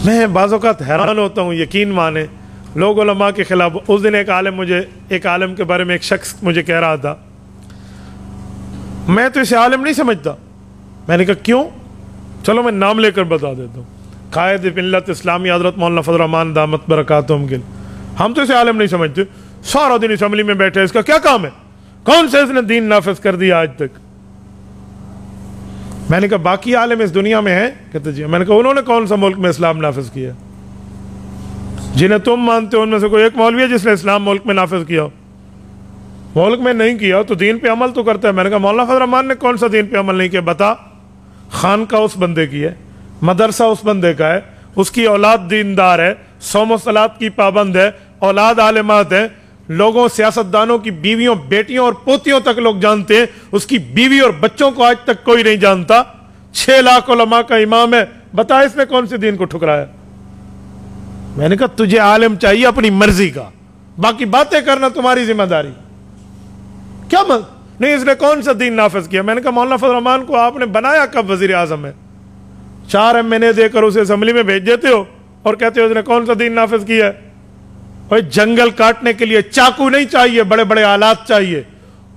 میں بعض اوقات حیران ہوتا ہوں، یقین مانے لوگ علماء کے خلاف. اس دن ایک عالم کے بارے میں ایک شخص مجھے کہہ رہا تھا میں تو اسے عالم نہیں سمجھتا. میں نے کہا کیوں؟ چلو میں نام لے کر بتا دیتا ہوں. قائد ملت اسلامی حضرت مولانا فضل الرحمان دامت برکاتہم کے ہم تو اسے عالم نہیں سمجھتے، سارا دن اسمبلی میں بیٹھے، اس کا کیا کام ہے؟ کون سے اس نے دین نافذ کر دیا آج تک؟ میں نے کہا باقی عالم اس دنیا میں ہیں؟ کہتے جی. میں نے کہا انہوں نے کون سا ملک میں اسلام نافذ کیا؟ جنہیں تم مانتے ہو ان میں سے کوئی ایک مولوی ہے جس نے اسلام ملک میں نافذ کیا؟ ملک میں نہیں کیا تو دین پہ عمل تو کرتا ہے. میں نے کہا مولانا فضل الرحمان نے کون سا دین پہ عمل نہیں کیا بتا. خانقاہ اس بندے کی ہے، مدرسہ اس بندے کا ہے، اس کی اولاد دیندار ہے، صوم و صلات کی پابند ہے، اولاد عالمات ہے، لوگوں سیاستدانوں کی بیویوں بیٹیوں اور پوتیوں تک لوگ جانتے ہیں، اس کی بیوی اور بچوں کو آج تک کوئی نہیں جانتا. 6 لاکھ علماء کا امام ہے، بتا اس نے کون سے دین کو ٹھکرایا؟ میں نے کہا تجھے عالم چاہیے اپنی مرضی کا، باقی باتیں کرنا تمہاری ذمہ داری. کیا نہیں اس نے کون سا دین نافذ کیا؟ میں نے کہا مولانا فضل الرحمان کو آپ نے بنایا کب وزیر اعظم ہے؟ 4 MNA دے کر اسے اسمبلی میں بھیج دیتے ہو اور کہتے ہو اس نے کون سا دین نافذ کیا ہے؟ اور جنگل کاٹنے کے لیے چاقو نہیں چاہیے، بڑے بڑے آلات چاہیے.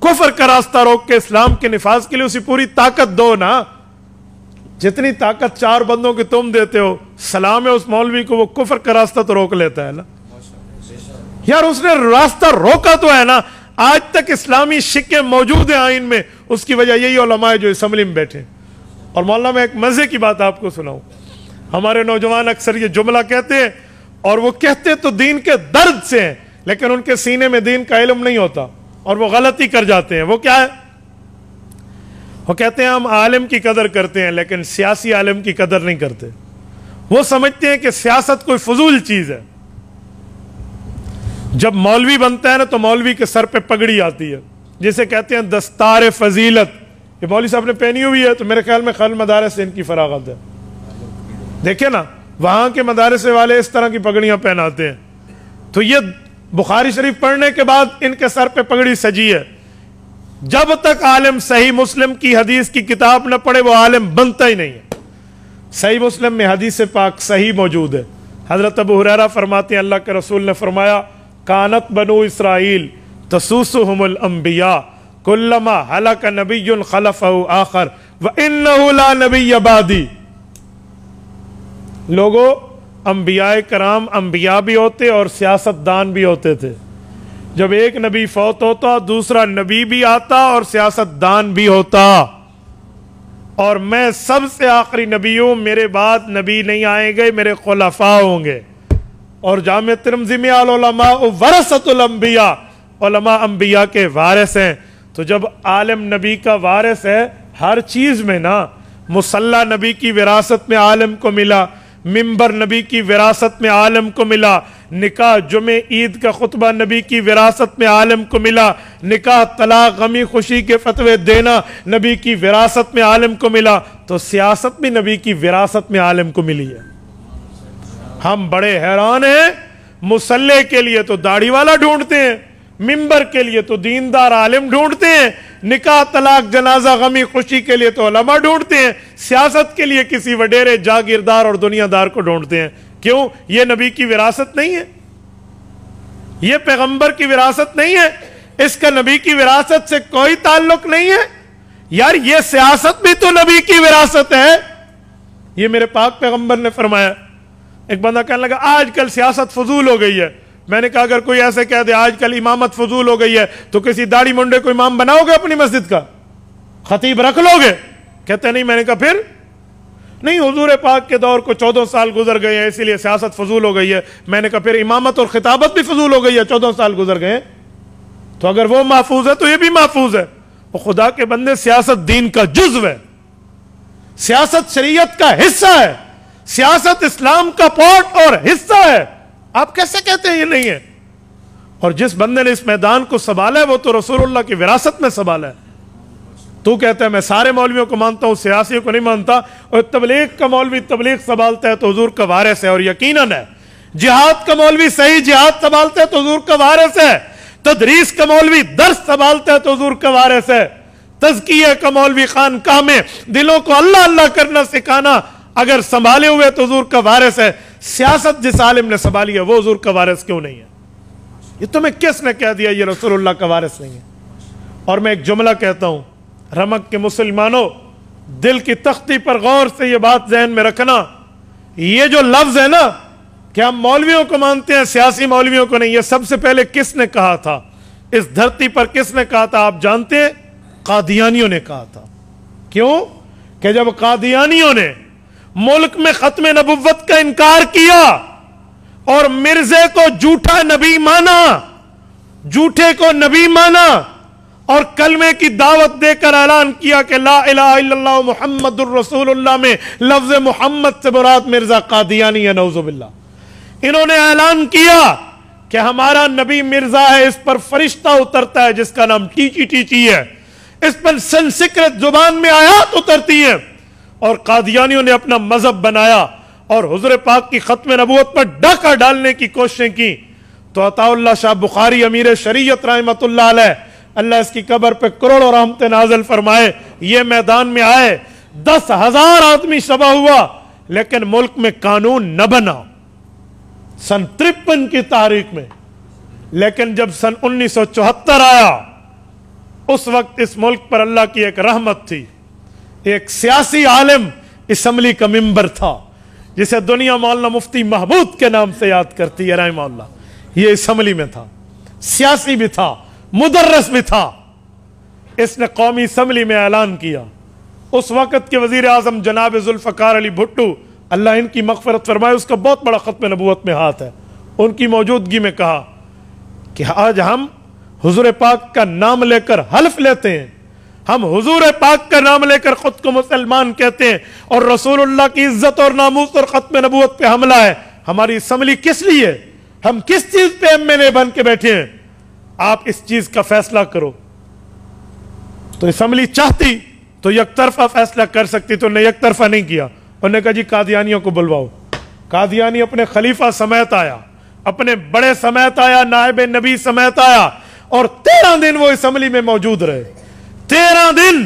کفر کا راستہ روک کے اسلام کے نفاذ کے لیے اسی پوری طاقت دو نا، جتنی طاقت 4 بندوں کی تم دیتے ہو. سلام ہے اس مولوی کو، وہ کفر کا راستہ تو روک لیتا ہے نا یار. اس نے راستہ روکا تو ہے نا. آج تک اسلامی شکیں موجود ہیں آئین میں، اس کی وجہ یہی علماء جو اسمبلی میں بیٹھے. اور مولانا میں ایک مزے کی بات آپ کو سناؤں. ہمارے نوجوان اکثر یہ جملہ کہتے ہیں، اور وہ کہتے تو دین کے درد سے ہیں، لیکن ان کے سینے میں دین کا علم نہیں ہوتا اور وہ غلطی کر جاتے ہیں. وہ کیا ہے؟ وہ کہتے ہیں ہم عالم کی قدر کرتے ہیں لیکن سیاسی عالم کی قدر نہیں کرتے. وہ سمجھتے ہیں کہ سیاست کوئی فضول چیز ہے. جب مولوی بنتا ہے نا تو مولوی کے سر پہ پگڑی آتی ہے جسے کہتے ہیں دستار فضیلت. یہ مولوی صاحب نے پہنی ہوئی ہے تو میرے خیال میں خل مدارس سے ان کی فراغت ہے. دیکھیں نا وہاں کے مدارس والے اس طرح کی پگڑیاں پہناتے ہیں. تو یہ بخاری شریف پڑھنے کے بعد ان کے سر پہ پگڑی سجی ہے. جب تک عالم صحیح مسلم کی حدیث کی کتاب نہ پڑھے وہ عالم بنتا ہی نہیں ہے. صحیح مسلم میں حدیث پاک صحیح موجود ہے. حضرت ابو ہریرہ فرماتے ہیں اللہ کے رسول نے فرمایا کانت بنو اسرائیل تسوسهم الانبیاء کلما ہلک نبی خلفہ آخر وانہ لا نبی بعدی. لوگوں انبیاء کرام انبیاء بھی ہوتے اور سیاستدان بھی ہوتے تھے. جب ایک نبی فوت ہوتا دوسرا نبی بھی آتا اور سیاستدان بھی ہوتا. اور میں سب سے آخری نبی ہوں، میرے بعد نبی نہیں آئیں گے، میرے خلفاء ہوں گے. اور جامع ترمذی میں العلماء ورثۃ الانبیاء، علماء انبیاء کے وارث ہیں. تو جب عالم نبی کا وارث ہے ہر چیز میں نا، مصلی نبی کی وراثت میں عالم کو ملا، منبر نبی کی وراثت میں عالم کو ملا، نکاح جمعہ عید کا خطبہ نبی کی وراثت میں عالم کو ملا، نکاح طلاق غمی خوشی کے فتوے دینا نبی کی وراثت میں عالم کو ملا. تو سیاست بھی نبی کی وراثت میں عالم کو ملی ہے. ہم بڑے حیران ہیں، مصلی کے لیے تو داڑھی والا ڈھونڈتے ہیں، منبر کے لیے تو دیندار عالم ڈھونڈتے ہیں، نکاح طلاق جنازہ غمی خوشی کے لیے تو علماء ڈھونڈتے ہیں، سیاست کے لیے کسی وڈیرے جاگیردار اور دنیا دار کو ڈھونڈتے ہیں. کیوں؟ یہ نبی کی وراثت نہیں ہے، یہ پیغمبر کی وراثت نہیں ہے، اس کا نبی کی وراثت سے کوئی تعلق نہیں ہے. یار یہ سیاست بھی تو نبی کی وراثت ہے. یہ میرے پاک پیغمبر نے فرمایا. ایک بندہ کہنے لگا آج کل سیاست فضول ہو گئی ہے. میں نے کہا اگر کوئی ایسے کہہ دے آج کل امامت فضول ہو گئی ہے تو کسی داڑھی منڈے کو امام بناؤ گے اپنی مسجد کا؟ خطیب رکھ لو گے؟ کہتے نہیں. میں نے کہا پھر نہیں، حضور پاک کے دور کو 14 سال گزر گئے ہیں اسی لیے سیاست فضول ہو گئی ہے. میں نے کہا پھر امامت اور خطابت بھی فضول ہو گئی ہے، 14 سال گزر گئے. تو اگر وہ محفوظ ہے تو یہ بھی محفوظ ہے. وہ خدا کے بندے سیاست دین کا جزو ہے، سیاست شریعت کا حصہ ہے، سیاست اسلام کا پارٹ اور حصہ ہے. آپ کیسے کہتے ہیں یہ نہیں ہے؟ اور جس بندے نے اس میدان کو سنبھالا ہے وہ تو رسول اللہ کی وراثت میں سنبھالا ہے. تو کہتا ہے میں سارے مولویوں کو مانتا ہوں، سیاسیوں کو نہیں مانتا. اور تبلیغ کا مولوی تبلیغ سنبھالتا ہے تو حضور کا وارث ہے. اور یقیناً ہے جہاد کا مولوی صحیح جہاد سنبھالتا ہے تو حضور کا وارث ہے. تدریس کا مولوی درس سنبھالتا ہے تو حضور کا وارث ہے. تزکیہ کا مولوی خانقاہ میں دلوں کو اللہ اللہ کرنا سکھانا اگر سنبھالے ہوئے تو حضور کا وارث ہے. سیاست جس عالم نے سنبھالی ہے وہ حضور کا وارث کیوں نہیں ہے؟ یہ تمہیں کس نے کہہ دیا یہ رسول اللہ کا وارث نہیں ہے؟ اور میں ایک جملہ کہتا ہوں، رمک کے مسلمانوں، دل کی تختی پر غور سے یہ بات ذہن میں رکھنا، یہ جو لفظ ہے نا کہ ہم مولویوں کو مانتے ہیں سیاسی مولویوں کو نہیں، یہ سب سے پہلے کس نے کہا تھا؟ اس دھرتی پر کس نے کہا تھا آپ جانتے ہیں؟ قادیانیوں نے کہا تھا۔ کیوں؟ کہ جب قادیانیوں نے ملک میں ختم نبوت کا انکار کیا اور مرزے کو جھوٹا نبی مانا، جھوٹے کو نبی مانا، اور کلمے کی دعوت دے کر اعلان کیا کہ لا الہ الا اللہ محمد الرسول اللہ میں لفظ محمد سے مراد مرزا قادیانی ہے، نعوذ باللہ۔ انہوں نے اعلان کیا کہ ہمارا نبی مرزا ہے، اس پر فرشتہ اترتا ہے جس کا نام ٹیچی ٹیچی ہے، اس پر سنسکرت زبان میں آیات اترتی ہے، اور قادیانیوں نے اپنا مذہب بنایا اور حضور پاک کی ختم نبوت پر ڈاکہ ڈالنے کی کوششیں کی۔ تو عطا اللہ شاہ بخاری امیر شریعت رحمۃ اللہ علیہ، اللہ اس کی قبر پہ کروڑوں رحمت نازل فرمائے، یہ میدان میں آئے، 10,000 آدمی شبہ ہوا، لیکن ملک میں قانون نہ بنا سن 53 کی تاریخ میں۔ لیکن جب سن 1974 آیا، اس وقت اس ملک پر اللہ کی ایک رحمت تھی، ایک سیاسی عالم اسمبلی کا ممبر تھا جسے دنیا مولانا مفتی محمود کے نام سے یاد کرتی ہے رحمہ اللہ، یہ اسمبلی میں تھا، سیاسی بھی تھا، مدرس بھی تھا۔ اس نے قومی اسمبلی میں اعلان کیا، اس وقت کے وزیر اعظم جناب ذوالفقار علی بھٹو اللہ ان کی مغفرت فرمائے، اس کا بہت بڑا ختم نبوت میں ہاتھ ہے، ان کی موجودگی میں کہا کہ آج ہم حضور پاک کا نام لے کر حلف لیتے ہیں، ہم حضور پاک کا نام لے کر خود کو مسلمان کہتے ہیں، اور رسول اللہ کی عزت اور ناموس اور ختم نبوت پہ حملہ ہے، ہماری اسمبلی کس لیے؟ ہم کس چیز پہ MLA بن کے بیٹھے ہیں؟ آپ اس چیز کا فیصلہ کرو۔ تو اسمبلی چاہتی تو یک طرفہ فیصلہ کر سکتی، تو نے یک طرفہ نہیں کیا، انہوں نے کہا جی قادیانیوں کو بلواؤ۔ قادیانی اپنے خلیفہ سمیت آیا، اپنے بڑے سمیت آیا، نائب نبی سمیت آیا، اور 13 دن وہ اسمبلی میں موجود رہے۔ 13 دن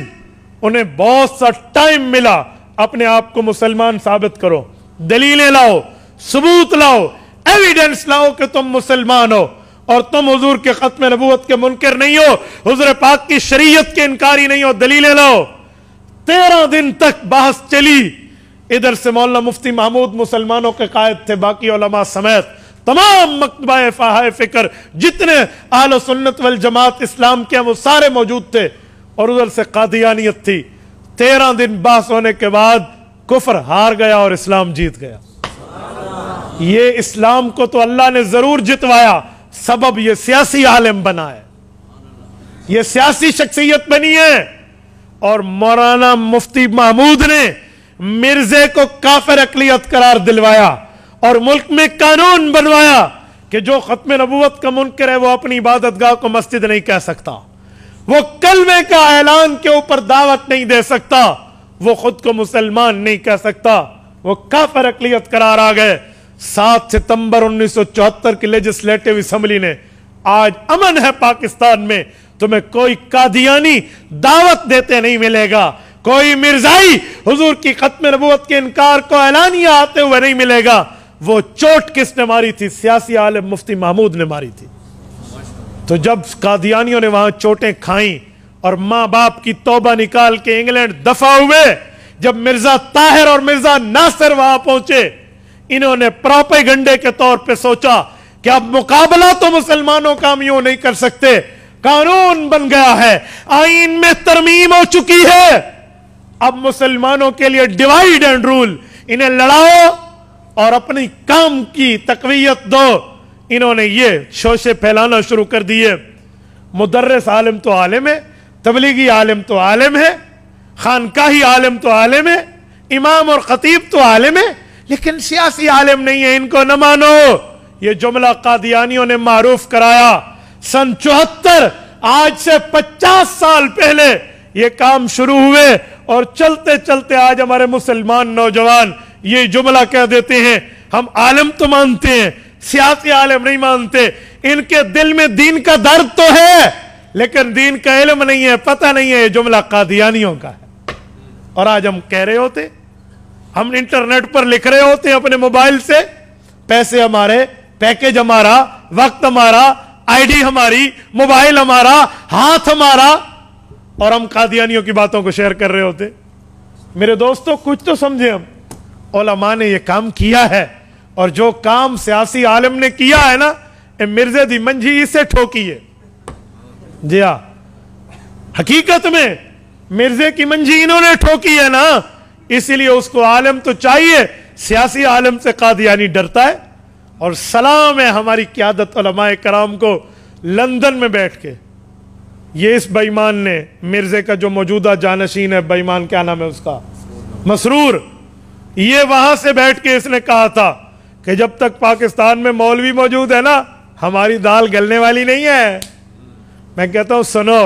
انہیں بہت سا ٹائم ملا، اپنے آپ کو مسلمان ثابت کرو، دلیلیں لاؤ، ثبوت لاؤ، ایویڈنس لاؤ کہ تم مسلمان ہو اور تم حضور کے ختم نبوت کے منکر نہیں ہو، حضور پاک کی شریعت کے انکاری نہیں ہو، دلیلیں لاؤ۔ 13 دن تک بحث چلی۔ ادھر سے مولانا مفتی محمود مسلمانوں کے قائد تھے، باقی علماء سمیت تمام مکتبہ فاہائے فکر جتنے اہل سنت والجماعت اسلام کے ہیں وہ سارے موجود تھے، اور ادھر سے قادیانیت تھی۔ 13 دن بحث ہونے کے بعد کفر ہار گیا اور اسلام جیت گیا۔ یہ اسلام کو تو اللہ نے ضرور جتوایا، سبب یہ سیاسی عالم بنا ہے، یہ سیاسی شخصیت بنی ہے، اور مولانا مفتی محمود نے مرزے کو کافر اقلیت قرار دلوایا اور ملک میں قانون بنوایا کہ جو ختم نبوت کا منکر ہے وہ اپنی عبادت گاہ کو مسجد نہیں کہہ سکتا، وہ کلمے کا اعلان کے اوپر دعوت نہیں دے سکتا، وہ خود کو مسلمان نہیں کہہ سکتا، وہ کافر اقلیت قرار آ گئے۔ 7 ستمبر 1974 کی لیجسلیٹو اسمبلی نے، آج امن ہے پاکستان میں، تمہیں کوئی قادیانی دعوت دیتے نہیں ملے گا، کوئی مرزائی حضور کی ختم نبوت کے انکار کو اعلانیہ آتے ہوئے نہیں ملے گا۔ وہ چوٹ کس نے ماری تھی؟ سیاسی عالم مفتی محمود نے ماری تھی۔ تو جب قادیانیوں نے وہاں چوٹیں کھائیں اور ماں باپ کی توبہ نکال کے انگلینڈ دفع ہوئے، جب مرزا طاہر اور مرزا ناصر وہاں پہنچے، انہوں نے پروپیگنڈے کے طور پہ سوچا کہ اب مقابلہ تو مسلمانوں کا ہم یوں نہیں کر سکتے، قانون بن گیا ہے، آئین میں ترمیم ہو چکی ہے، اب مسلمانوں کے لیے ڈیوائیڈ اینڈ رول، انہیں لڑاؤ اور اپنی کام کی تقویت دو۔ انہوں نے یہ شوشے پھیلانا شروع کر دیے۔ مدرس عالم تو عالم ہے، تبلیغی عالم تو عالم ہے، خانقاہی عالم تو عالم ہے، امام اور خطیب تو عالم ہے، لیکن سیاسی عالم نہیں ہے، ان کو نہ مانو۔ یہ جملہ قادیانیوں نے معروف کرایا۔ سن 74، آج سے 50 سال پہلے یہ کام شروع ہوئے، اور چلتے چلتے آج ہمارے مسلمان نوجوان یہ جملہ کہہ دیتے ہیں، ہم عالم تو مانتے ہیں، سیاسی عالم نہیں مانتے۔ ان کے دل میں دین کا درد تو ہے، لیکن دین کا علم نہیں ہے، پتہ نہیں ہے یہ جملہ قادیانیوں کا ہے۔ اور آج ہم کہہ رہے ہوتے، ہم انٹرنیٹ پر لکھ رہے ہوتے ہیں اپنے موبائل سے پیسے ہمارے, پیکج ہمارا, وقت ہمارا, آئی ڈی ہماری, موبائل ہمارا, ہاتھ ہمارا, اور ہم قادیانیوں کی باتوں کو شیئر کر رہے ہوتے. میرے دوستوں کچھ تو سمجھے, ہم علماء نے یہ کام کیا ہے, اور جو کام سیاسی عالم نے کیا ہے نا, مرزے دی منجھی اسے ٹھوکی ہے. جی ہاں, حقیقت میں مرزے کی منجھی انہوں نے ٹھوکی ہے نا, اسی لیے اس کو عالم تو چاہیے. سیاسی عالم سے قادیانی ڈرتا ہے. اور سلام ہے ہماری قیادت علماء کرام کو, لندن میں بیٹھ کے یہ اس بے ایمان نے, مرزے کا جو موجودہ جانشین ہے, بے ایمان کیا نام ہے اس کا, مسرور, یہ وہاں سے بیٹھ کے اس نے کہا تھا کہ جب تک پاکستان میں مولوی موجود ہے نا, ہماری دال گلنے والی نہیں ہے. میں کہتا ہوں سنو,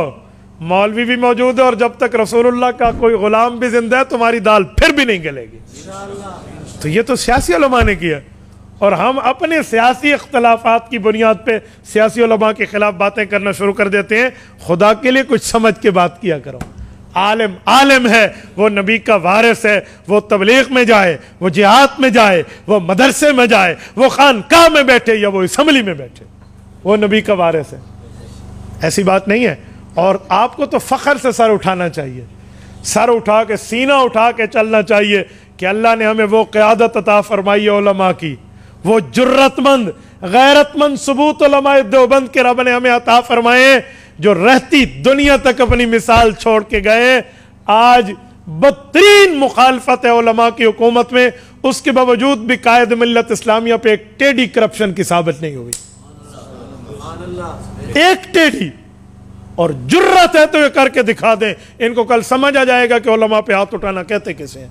مولوی بھی موجود ہے, اور جب تک رسول اللہ کا کوئی غلام بھی زندہ ہے تمہاری دال پھر بھی نہیں گلے گی. تو یہ تو سیاسی علماء نے کیا, اور ہم اپنے سیاسی اختلافات کی بنیاد پہ سیاسی علماء کے خلاف باتیں کرنا شروع کر دیتے ہیں. خدا کے لیے کچھ سمجھ کے بات کیا کرو. عالم عالم ہے, وہ نبی کا وارث ہے, وہ تبلیغ میں جائے, وہ جہاد میں جائے, وہ مدرسے میں جائے, وہ خانقاہ میں بیٹھے یا وہ اسمبلی میں بیٹھے, وہ نبی کا وارث ہے. ایسی بات نہیں ہے. اور آپ کو تو فخر سے سر اٹھانا چاہیے, سر اٹھا کے, سینہ اٹھا کے چلنا چاہیے کہ اللہ نے ہمیں وہ قیادت عطا فرمائی ہے علماء کی, وہ جرت مند غیرت مند ثبوت علماء دیوبند کے رب نے ہمیں عطا فرمائے, جو رہتی دنیا تک اپنی مثال چھوڑ کے گئے. آج بدترین مخالفت ہے علماء کی حکومت میں, اس کے باوجود بھی قائد ملت اسلامیہ پہ ایک ٹیڑھی کرپشن کی ثابت نہیں ہوئی, ایک ٹیڑھی. اور جرت ہے تو یہ کر کے دکھا دیں. ان کو کل سمجھ آ جائے گا کہ علماء پہ ہاتھ اٹھانا کہتے کسے ہیں,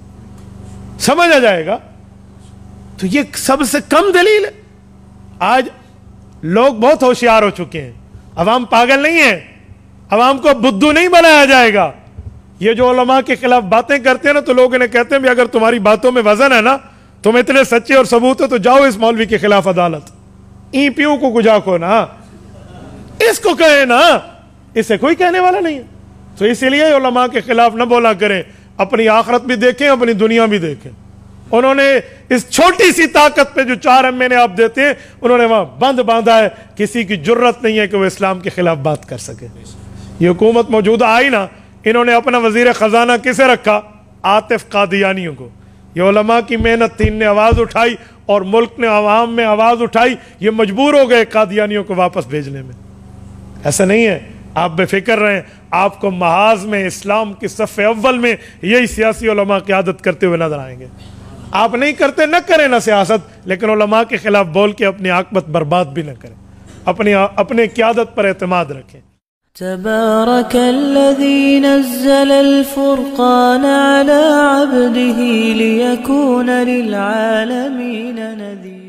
سمجھ آ جائے گا. تو یہ سب سے کم دلیل ہے. آج لوگ بہت ہوشیار ہو چکے ہیں, عوام پاگل نہیں ہے, عوام کو بدھو نہیں بنایا جائے گا. یہ جو علماء کے خلاف باتیں کرتے ہیں نا, تو لوگ انہیں کہتے ہیں بھی اگر تمہاری باتوں میں وزن ہے نا, تم اتنے سچے اور ثبوت ہو, تو جاؤ اس مولوی کے خلاف عدالت, ای پیو کو گجا کو نا, اس کو کہے نا, اسے کوئی کہنے والا نہیں ہے. تو اسی لیے علماء کے خلاف نہ بولا کریں, اپنی آخرت بھی دیکھیں, اپنی دنیا بھی دیکھیں. انہوں نے اس چھوٹی سی طاقت پہ جو 4 مہینے آپ دیتے ہیں, انہوں نے وہاں بند باندھا ہے. کسی کی جرت نہیں ہے کہ وہ اسلام کے خلاف بات کر سکے. یہ حکومت موجودہ آئی نا, انہوں نے اپنا وزیر خزانہ کسے رکھا, عاطف قادیانیوں کو. یہ علماء کی محنت تھی, ان نے آواز اٹھائی, اور ملک نے عوام میں آواز اٹھائی, یہ مجبور ہو گئے قادیانیوں کو واپس بھیجنے میں. ایسا نہیں ہے, آپ بے فکر رہیں. آپ کو محاذ میں اسلام کی صف اول میں یہی سیاسی علماء قیادت کرتے ہوئے نظر آئیں گے. آپ نہیں کرتے, نہ کریں نہ سیاست, لیکن علماء کے خلاف بول کے اپنی عاقبت برباد بھی نہ کریں. اپنے قیادت پر اعتماد رکھیں. تبارك الذي نزل الفرقان على عبده ليكون للعالمين نذيرا.